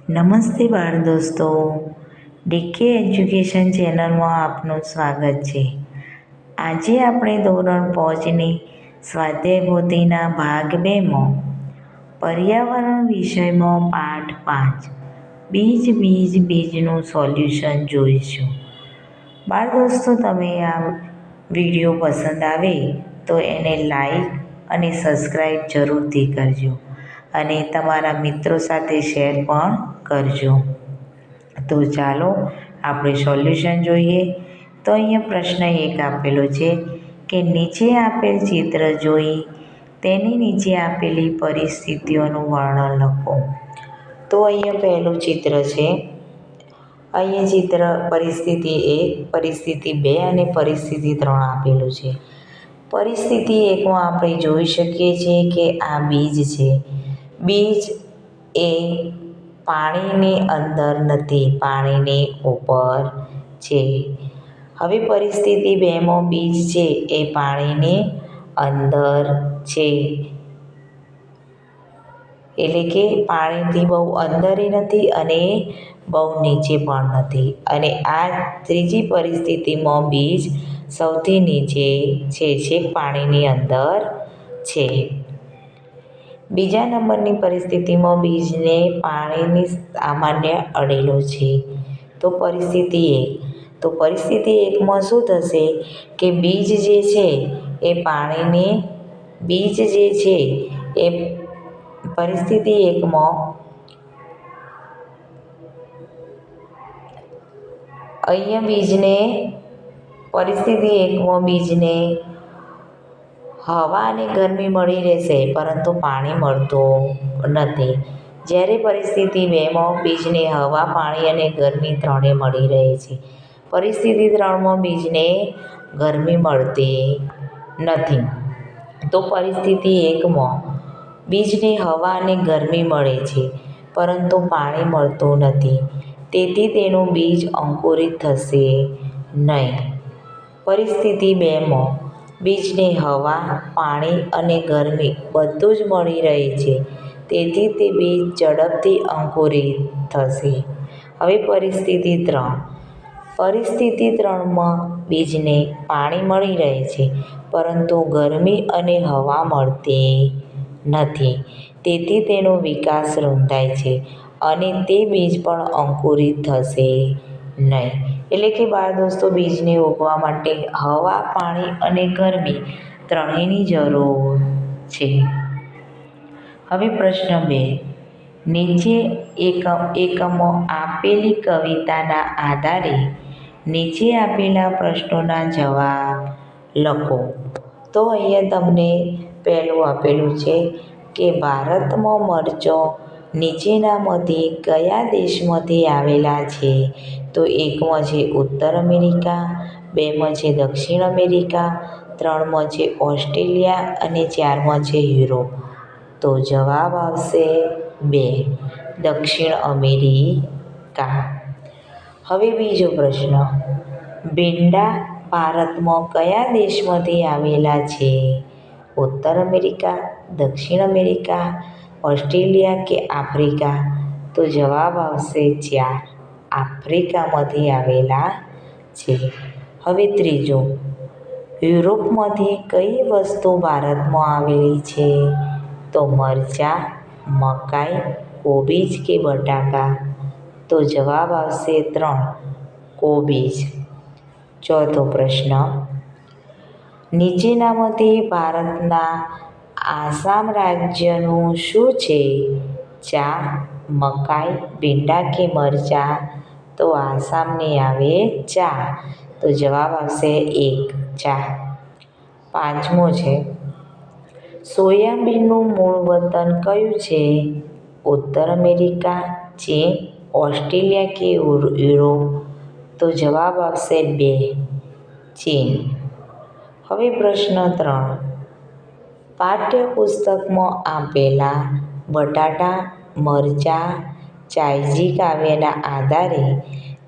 નમસ્તે બાળ દોસ્તો, ડીકે એજ્યુકેશન ચેનલમાં આપનું સ્વાગત છે. આજે આપણે ધોરણ 5ની સ્વાધ્યાય પોથીના ભાગ 2માં પર્યાવરણ વિષયમાં પાઠ 5 બીજનું સોલ્યુશન જોઈશું. બાળ દોસ્તો, તમે આ વિડીયો પસંદ આવે તો એને લાઈક અને સબસ્ક્રાઈબ જરૂરથી કરજો અને તમારા મિત્રો સાથે શેર પણ કરજો. તો ચાલો આપણે સોલ્યુશન જોઈએ. તો અહીંયા પ્રશ્ન 1 આપેલો છે કે નીચે આપેલ ચિત્ર જોઈ તેની નીચે આપેલી પરિસ્થિતિઓનું વર્ણન લખો. તો અહીંયા પહેલું ચિત્ર છે. અહીંયા ચિત્ર પરિસ્થિતિ 1, પરિસ્થિતિ 2 અને પરિસ્થિતિ 3 આપેલું છે. પરિસ્થિતિ 1માં આપણે જોઈ શકીએ છીએ કે આ બીજ છે. બીજ એ પાણીની અંદર નથી, પાણીની ઉપર છે. હવે પરિસ્થિતિ 2માં બીજ છે એ પાણીની અંદર છે, એટલે કે પાણીથી બહુ અંદર નથી અને બહુ નીચે પણ નથી. અને આ ત્રીજી પરિસ્થિતિમાં બીજ સૌથી નીચે છે, છેક પાણીની અંદર છે. બીજા નંબરની પરિસ્થિતિમાં બીજને પાણીની સામાન્ય અડેલો છે. તો પરિસ્થિતિ 1. તો પરિસ્થિતિ 1માં શું થશે કે બીજ જે છે એ બીજ જે છે એ પરિસ્થિતિ 1માં પરિસ્થિતિ 1માં બીજને હવા અને ગરમી મળી રહેશે, પરંતુ પાણી મળતું નથી. જ્યારે પરિસ્થિતિ 2માં બીજને હવા, પાણી અને ગરમી ત્રણેય મળી રહે છે. પરિસ્થિતિ 3માં બીજને ગરમી મળતી નથી. તો પરિસ્થિતિ 1માં બીજને હવા અને ગરમી મળે છે, પરંતુ પાણી મળતું નથી. તેથી તેનું બીજ અંકુરિત થશે નહીં. પરિસ્થિતિ 2માં બીજને હવા, પાણી અને ગરમી બધું જ મળી રહે છે, તેથી તે બીજ ઝડપથી અંકુરિત થશે. હવે પરિસ્થિતિ 3. પરિસ્થિતિ 3માં બીજને પાણી મળી રહે છે, પરંતુ ગરમી અને હવા મળતી નથી. તેથી તેનો વિકાસ રૂંધાય છે અને તે બીજ પણ અંકુરિત થશે નહીં. એટલે કે બાળ દોસ્તો, બીજને ઉગવા માટે હવા, પાણી અને ગરમી ત્રણેયની જરૂર છે. હવે પ્રશ્ન 2. નીચે એકમો આપેલી કવિતાના આધારે નીચે આપેલા પ્રશ્નોના જવાબ લખો. તો અહીંયા તમને પહેલું આપેલું છે કે ભારતમાં મરચો નીચેનામાંથી કયા દેશમાંથી આવેલા છે? તો 1માં છે ઉત્તર અમેરિકા, 2માં છે દક્ષિણ અમેરિકા, 3માં છે ઓસ્ટ્રેલિયા અને 4માં છે યુરોપ. તો જવાબ આવશે 2, દક્ષિણ અમેરિકા. હવે બીજો પ્રશ્ન. ભીંડા ભારતમાં કયા દેશમાંથી આવેલા છે? ઉત્તર અમેરિકા, દક્ષિણ અમેરિકા, ઓસ્ટ્રેલિયા કે આફ્રિકા? તો જવાબ આવશે 4, આફ્રિકામાંથી આવેલા છે. હવે ત્રીજો. યુરોપમાંથી કઈ વસ્તુ ભારતમાં આવેલી છે? તો મરચાં, મકાઈ, કોબીજ કે બટાકા? તો જવાબ આવશે 3, કોબીજ. ચોથો પ્રશ્ન. નીચેનામાંથી ભારતના આસામ રાજ્યનું શું છે? ચા, મકાઈ, ભીંડા કે મરચાં? તો આસામની આવે ચા. તો જવાબ આવશે 1, ચા. પાંચમો છે. સોયાબીનનું મૂળ વતન કયું છે? ઉત્તર અમેરિકા, ચીન, ઓસ્ટ્રેલિયા કે યુરોપ? તો જવાબ આવશે 2, ચીન. હવે પ્રશ્ન 3. પાઠ્યપુસ્તકમાં આપેલા બટાટા, મરચાં, ચાયજી કાવ્યના આધારે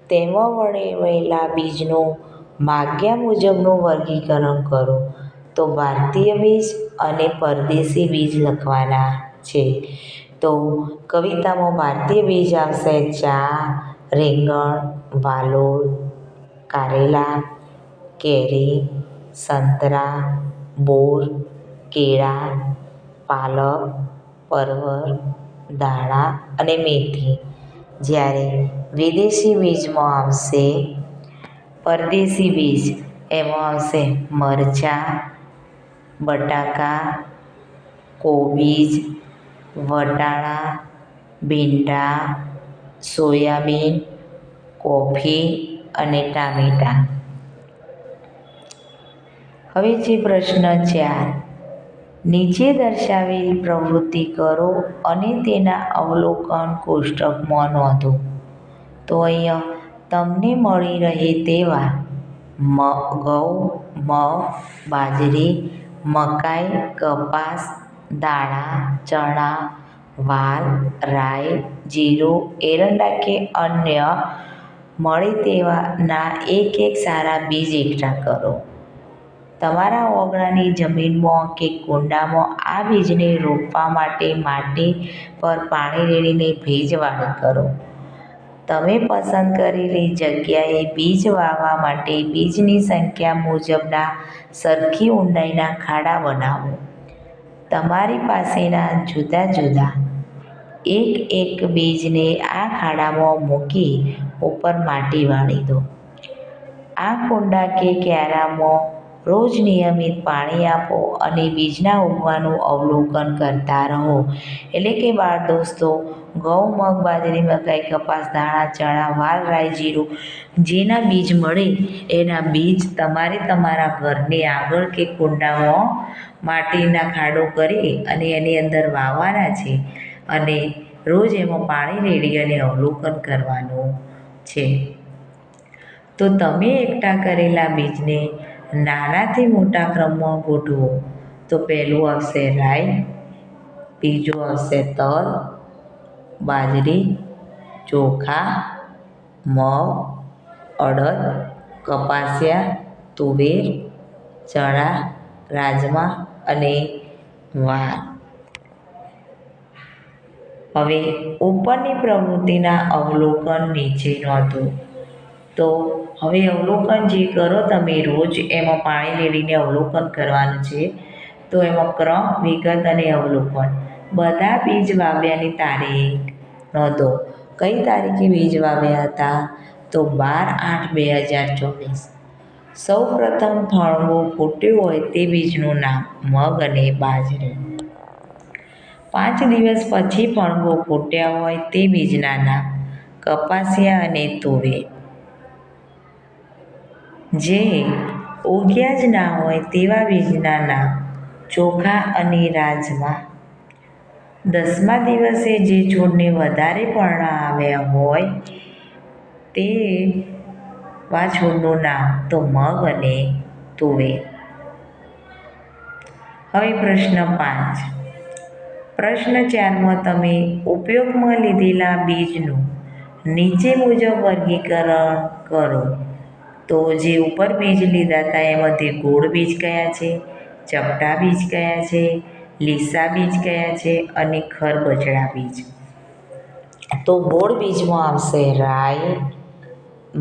તેમાં વર્ણવેલા બીજનું માગ્યા મુજબનું વર્ગીકરણ કરો. તો ભારતીય બીજ અને પરદેશી બીજ લખવાના છે. તો કવિતામાં ભારતીય બીજ આવશે ચા, રીંગણ, વાલોળ, કારેલા, કેરી, સંતરા, બોર, કેળા, પાલક, પરવર, ધાણા અને મેથી. જ્યારે વિદેશી બીજમાં આવશે પરદેશી બીજ. એમાં આવશે મરચાં, બટાકા, કોબીજ, વટાણા, ભીંડા, સોયાબીન, કોફી અને ટામેટાં. હવે છે પ્રશ્ન 4. નીચે દર્શાવેલ પ્રવૃત્તિ કરો અને તેના અવલોકન કોષ્ટકમાં નોંધો. તો અહીંયા તમને મળી રહે તેવા ઘઉં, મગ, બાજરી, મકાઈ, કપાસ, દાણા, ચણા, વાલ, રાઈ, જીરું, એરંડા કે અન્ય મળે તેવાના એક સારા બીજ એકઠા કરો. તમારા ઓગણાની જમીનમાં કે કુંડામાં આ બીજને રોપવા માટે માટી પર પાણી રેડીને ભેજવાળી કરો. તમે પસંદ કરેલી જગ્યાએ બીજ વાવવા માટે બીજની સંખ્યા મુજબના સરખી ઊંડાઈના ખાડા બનાવો. તમારી પાસેના જુદા જુદા એક બીજને આ ખાડામાં મૂકી ઉપર માટી વાળી દો. આ કુંડા કે ક્યારામાં રોજ નિયમિત પાણી આપો અને બીજના ઉગવાનું અવલોકન કરતા રહો. એટલે કે બાળ દોસ્તો, ઘઉં, મગ, બાજરી, મકાઈ, કપાસ, દાણા, ચણા, વાલ, રાઈ, જીરું જેના બીજ મળે એના બીજ તમારે તમારા ઘરની આગળ કે કુંડામાં માટીના ખાડો કરી અને એની અંદર વાવવાના છે અને રોજ એમાં પાણી રેડી અને અવલોકન કરવાનું છે. તો તમે એકઠા કરેલા બીજને નાનાથી મોટા ક્રમમાં ગોઠવો. તો પહેલું આવશે રાઈ, બીજું આવશે તલ, બાજરી, ચોખા, મગ, અડદ, કપાસિયા, તુવેર, ચણા, રાજમા અને વાલ. હવે ઉપરની પ્રવૃત્તિના અવલોકન નીચે નોંધો. તો હવે અવલોકન જે કરો તમે રોજ એમાં પાણી રેડીને અવલોકન કરવાનું છે. તો એમાં ક્રમ, વિગત અને અવલોકન. બધા બીજ વાવ્યાની તારીખ નોંધો. કઈ તારીખે બીજ વાવ્યા હતા? તો 12/8/2024. સૌ પ્રથમ ફણવો ફૂટ્યો હોય તે બીજનું નામ મગ અને બાજરી. 5 દિવસ પછી ફણવો ફૂટ્યા હોય તે બીજના નામ કપાસિયા અને તુવેર. જે ઉગ્યા જ ના હોય તેવા બીજના નામ ચોખા અને રાજમા. 10મા દિવસે જે છોડને વધારે પર્ણ આવ્યા હોય તેવા છોડનું નામ તો મગ અને તુવેર. હવે પ્રશ્ન 5. પ્રશ્ન 4માં તમે ઉપયોગમાં લીધેલા બીજનું નીચે મુજબ વર્ગીકરણ કરો. તો જે ઉપર બીજ લીધા હતા એમાંથી ગોળ બીજ કયા છે, ચપટા બીજ કયા છે, લીસા બીજ કયા છે અને ખરબચડા બીજ. તો ગોળ બીજમાં આવશે રાઈ,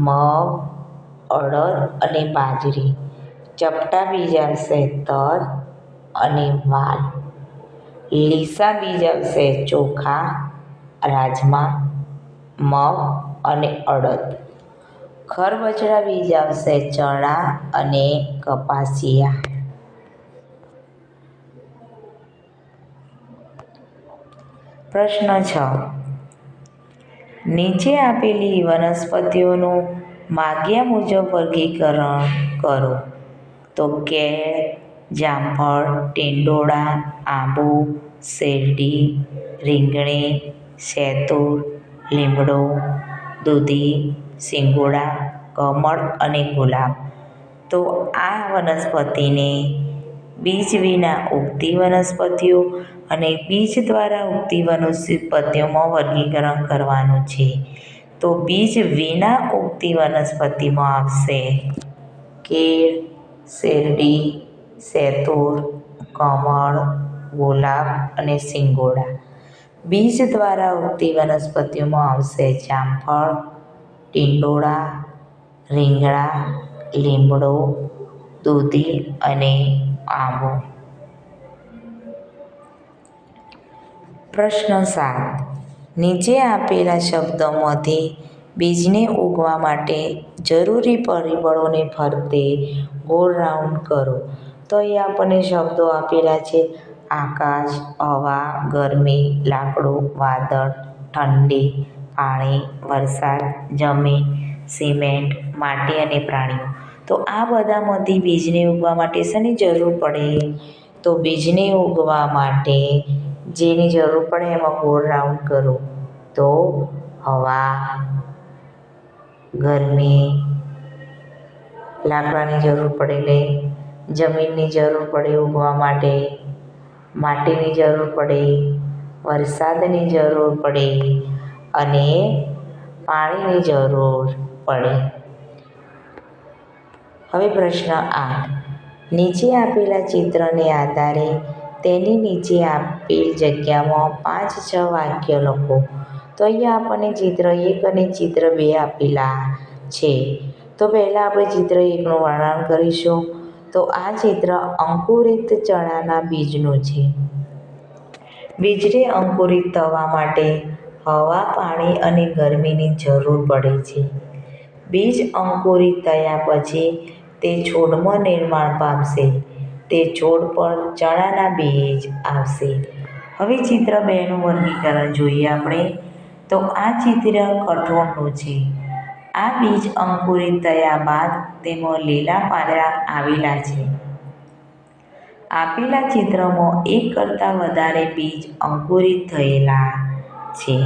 મગ, અડદ અને બાજરી. ચપટા બીજ આવશે તલ અને વાલ. લીસા બીજ આવશે ચોખા, રાજમા, મગ અને અડદ. ખરબચડા બીજ આવશે ચણા અને કપાસિયા. પ્રશ્ન 6. નીચે આપેલી વનસ્પતિઓનું માગ્યા મુજબ વર્ગીકરણ કરો. તો કેળ, જામફળ, ટિંડોળા, આંબો, શેરડી, રીંગણી, શેતૂર, લીમડો, દૂધી, સિંગોડા, કમળ અને ગુલાબ. તો આ વનસ્પતિને બીજ વિના ઉગતી વનસ્પતિઓ અને બીજ દ્વારા ઉગતી વનસ્પતિઓમાં વર્ગીકરણ કરવાનું છે. તો બીજ વિના ઉગતી વનસ્પતિમાં આવશે કેળ, શેરડી, શેતૂર, કમળ, ગુલાબ અને સિંગોડા. બીજ દ્વારા ઉગતી વનસ્પતિઓમાં આવશે જામફળ, ટિંડોળા, રીંગણા, લીમડો, દૂધી અને આંબો. પ્રશ્ન 7. નીચે આપેલા શબ્દોમાંથી બીજને ઉગવા માટે જરૂરી પરિબળોને ફરતે ગોળ રાઉન્ડ કરો. તો અહીં આપણને શબ્દો આપેલા છે: આકાશ, હવા, ગરમી, લાકડું, વાદળ, ઠંડી, પાણી, વરસાદ, જમીન, સિમેન્ટ, માટી અને પ્રાણીઓ. તો આ બધામાંથી બીજને ઉગવા માટે શેની જરૂર પડે? તો બીજને ઉગવા માટે જેની જરૂર પડે એમાં ગોળ રાઉન્ડ કરો. તો હવા, ગરમી, લાકડાની જરૂર પડે એટલે જમીનની જરૂર પડે ઉગવા માટે, માટીની જરૂર પડે, વરસાદની જરૂર પડે અને પાણીની જરૂર પડે. હવે પ્રશ્ન 8. નીચે આપેલા ચિત્રને આધારે તેની નીચે આપેલ જગ્યામાં 5-6 વાક્ય લખો. તો અહીંયા આપણને ચિત્ર 1 અને ચિત્ર 2 આપેલા છે. તો પહેલાં આપણે ચિત્ર 1નું વર્ણન કરીશું. તો આ ચિત્ર અંકુરિત ચણાના બીજનું છે. બીજને અંકુરિત થવા માટે હવા, પાણી અને ગરમીની જરૂર પડે છે. બીજ અંકુરિત થયા પછી તે છોડમાં નિર્માણ પામશે. તે છોડ પર ચણાના બીજ આવશે. હવે ચિત્ર 2નું વર્ગીકરણ જોઈએ આપણે. તો આ ચિત્ર કઠોળનું છે. આ બીજ અંકુરિત થયા બાદ તેમાં લીલા પાંદડા આવેલા છે. આપેલા ચિત્રમાં એક કરતાં વધારે બીજ અંકુરિત થયેલા છે.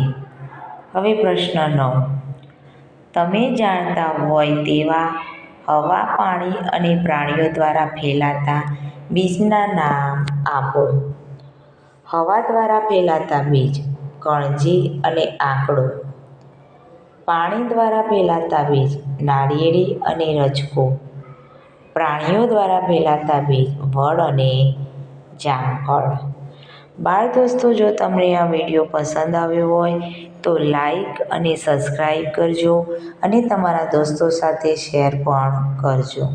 હવે પ્રશ્ન 9. તમે જાણતા હોય તેવા હવા, પાણી અને પ્રાણીઓ દ્વારા ફેલાતા બીજના નામ આપો. હવા દ્વારા ફેલાતા બીજ: કણજી અને આંકડો. પાણી દ્વારા ફેલાતા બીજ: નાળિયેરી અને રજકો. પ્રાણીઓ દ્વારા ફેલાતા બીજ: વડ અને જામફળ. બાળ દોસ્તો, જો તમને આ વિડીયો પસંદ આવ્યો હોય તો લાઈક અને સબસ્ક્રાઈબ કરજો અને તમારા દોસ્તો સાથે શેર પણ કરજો.